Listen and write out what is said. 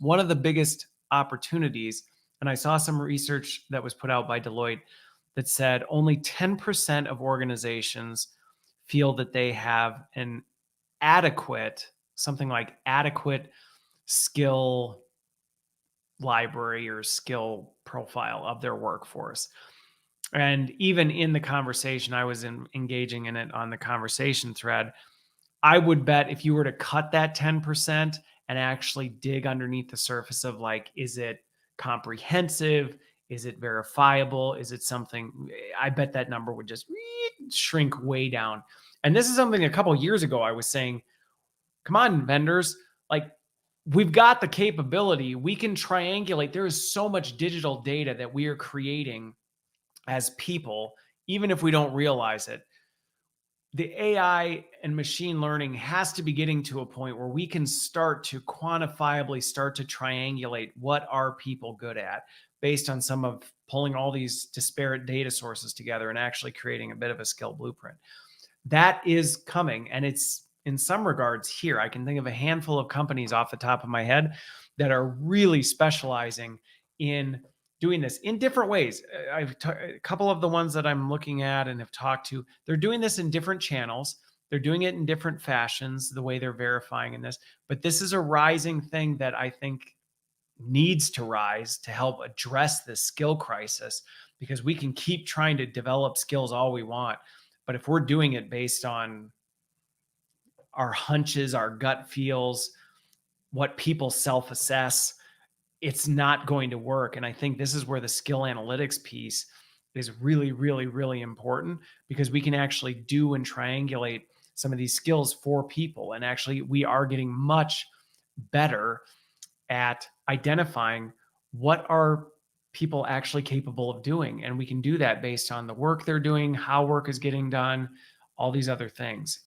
One of the biggest opportunities, and I saw some research that was put out by Deloitte that said only 10% of organizations feel that they have an adequate, something like adequate skill library or skill profile of their workforce. And even in the conversation, I was engaging in it on the conversation thread. I would bet if you were to cut that 10% and actually dig underneath the surface of like, is it comprehensive? Is it verifiable? Is it something? I bet that number would just shrink way down. And this is something a couple of years ago I was saying, come on, vendors, like we've got the capability. We can triangulate. There is so much digital data that we are creating as people, even if we don't realize it. The AI and machine learning has to be getting to a point where we can start to quantifiably start to triangulate what are people good at based on some of pulling all these disparate data sources together and actually creating a bit of a skill blueprint. That is coming, and it's in some regards here. I can think of a handful of companies off the top of my head that are really specializing in doing this in different ways. A couple of the ones that I'm looking at and have talked to, they're doing this in different channels. They're doing it in different fashions, the way they're verifying in this. But this is a rising thing that I think needs to rise to help address this skill crisis, because we can keep trying to develop skills all we want. But if we're doing it based on our hunches, our gut feels, what people self-assess, it's not going to work. And I think this is where the skill analytics piece is really, really, really important, because we can actually do and triangulate some of these skills for people. And actually, we are getting much better at identifying what are people actually capable of doing. And we can do that based on the work they're doing, how work is getting done, all these other things.